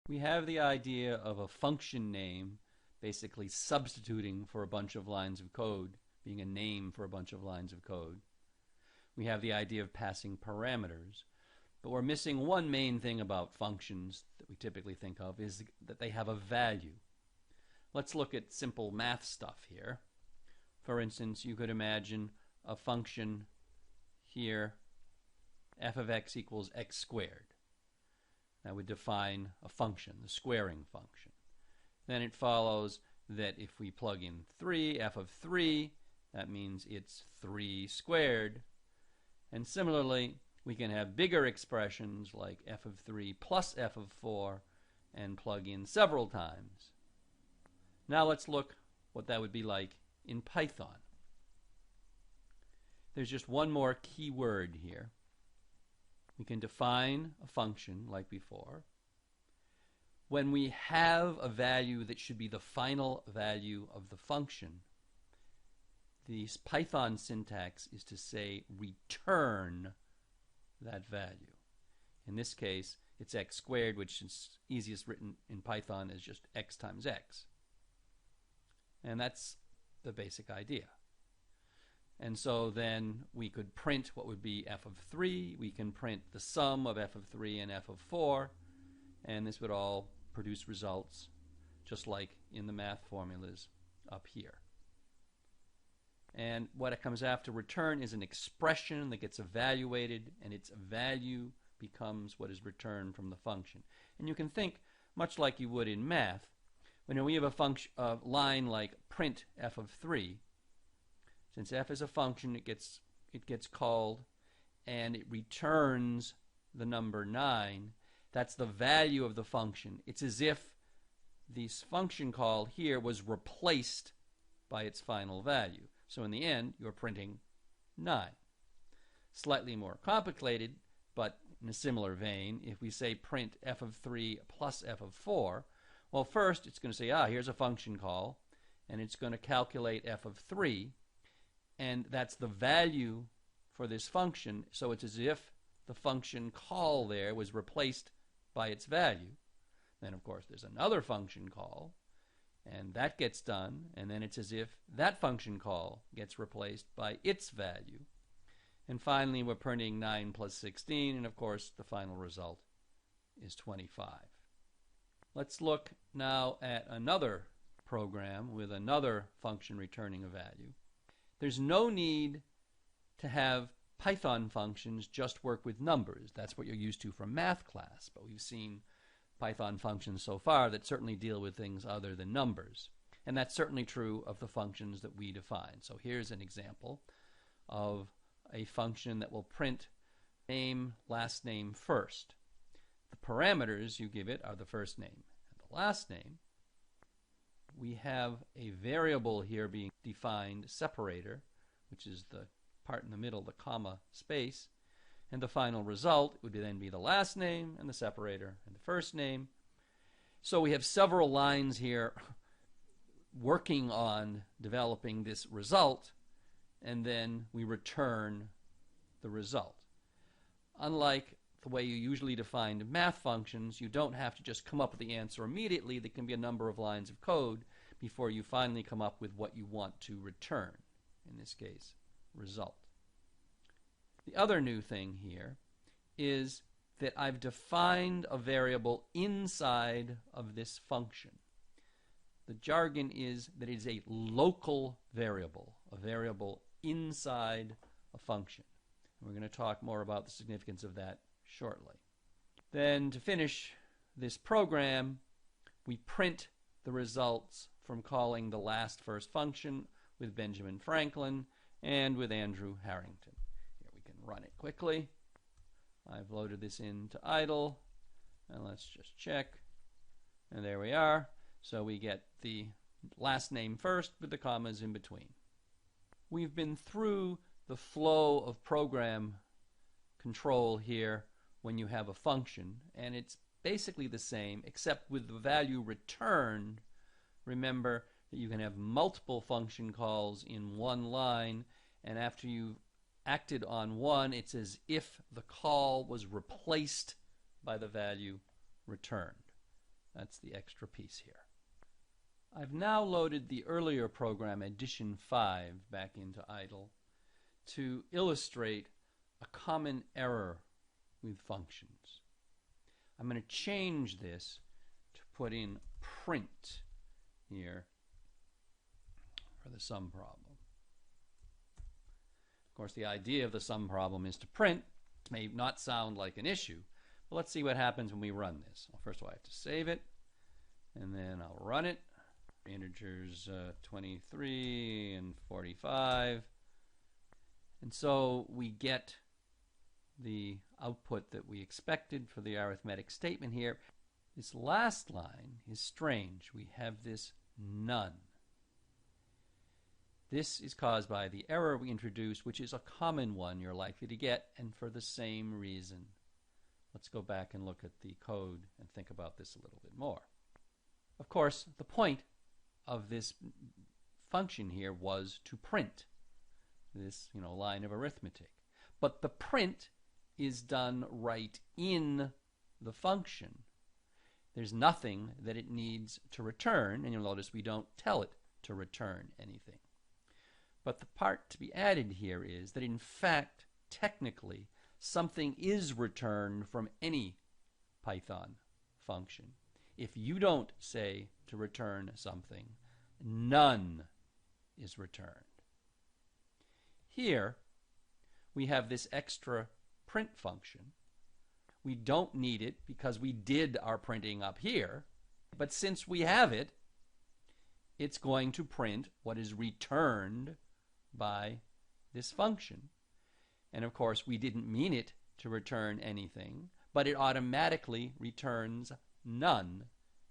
We have the idea of a function name basically substituting for a bunch of lines of code, being a name for a bunch of lines of code. We have the idea of passing parameters, but we're missing one main thing about functions that we typically think of, is that they have a value. Let's look at simple math stuff here. For instance, you could imagine a function here, f of x equals x squared. That would define a function, the squaring function. Then it follows that if we plug in 3, f of 3, that means it's 3 squared. And similarly, we can have bigger expressions like f of 3 plus f of 4 and plug in several times. Now let's look what that would be like in Python. There's just one more key word here. We can define a function like before. When we have a value that should be the final value of the function, the Python syntax is to say return that value. In this case, it's x squared, which is easiest written in Python as just x times x. And that's the basic idea. And so then we could print what would be f of 3. We can print the sum of f of 3 and f of 4. And this would all produce results just like in the math formulas up here. And what it comes after return is an expression that gets evaluated, and its value becomes what is returned from the function. And you can think much like you would in math. When we have a line like print f of 3, since f is a function, it gets called and it returns the number 9. That's the value of the function. It's as if this function call here was replaced by its final value. So in the end, you're printing 9. Slightly more complicated, but in a similar vein, if we say print f of 3 plus f of 4, well, first it's going to say, here's a function call, and it's going to calculate f of 3, and that's the value for this function, so it's as if the function call there was replaced by its value. Then, of course, there's another function call, and that gets done, and then it's as if that function call gets replaced by its value. And finally, we're printing 9 plus 16, and of course, the final result is 25. Let's look now at another program with another function returning a value. There's no need to have Python functions just work with numbers. That's what you're used to from math class, but we've seen Python functions so far that certainly deal with things other than numbers. And that's certainly true of the functions that we define. So here's an example of a function that will print name, last name first. The parameters you give it are the first name and the last name. We have a variable here being defined, separator, which is the part in the middle, the comma space, and the final result would then be the last name and the separator and the first name. So we have several lines here working on developing this result, and then we return the result. Unlike the way you usually define math functions, you don't have to just come up with the answer immediately. There can be a number of lines of code before you finally come up with what you want to return, in this case, result. The other new thing here is that I've defined a variable inside of this function. The jargon is that it is a local variable, a variable inside a function. We're going to talk more about the significance of that shortly. Then to finish this program, we print the results from calling the last first function with Benjamin Franklin and with Andrew Harrington. Here we can run it quickly. I've loaded this into idle, and let's just check. And there we are. So we get the last name first with the commas in between. We've been through the flow of program control here when you have a function, and it's basically the same, except with the value returned. Remember that you can have multiple function calls in one line, and after you've acted on one, it's as if the call was replaced by the value returned. That's the extra piece here. I've now loaded the earlier program, Addition 5, back into idle to illustrate a common error with functions. I'm going to change this to put in print here for the sum problem. Of course, the idea of the sum problem is to print. It may not sound like an issue, but let's see what happens when we run this. Well, first of all, I have to save it, and then I'll run it. Integers 23 and 45. And so we get the output that we expected for the arithmetic statement here. This last line is strange. We have this none. This is caused by the error we introduced, which is a common one you're likely to get, and for the same reason. Let's go back and look at the code and think about this a little bit more. Of course, the point of this function here was to print this, line of arithmetic. But the print is done right in the function. There's nothing that it needs to return, and you'll notice we don't tell it to return anything. But the part to be added here is that in fact, technically, something is returned from any Python function. If you don't say to return something, none is returned. Here, we have this extra print function. We don't need it because we did our printing up here, but since we have it, it's going to print what is returned by this function. And of course, we didn't mean it to return anything, but it automatically returns none,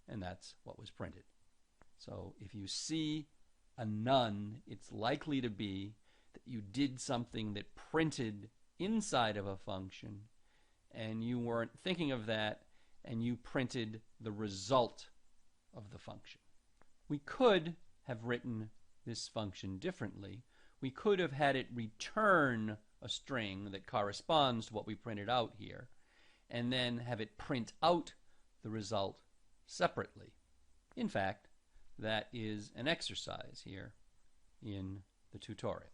and that's what was printed. So if you see a none, it's likely to be that you did something that printed inside of a function, and you weren't thinking of that, and you printed the result of the function. We could have written this function differently. We could have had it return a string that corresponds to what we printed out here, and then have it print out the result separately. In fact, that is an exercise here in the tutorial.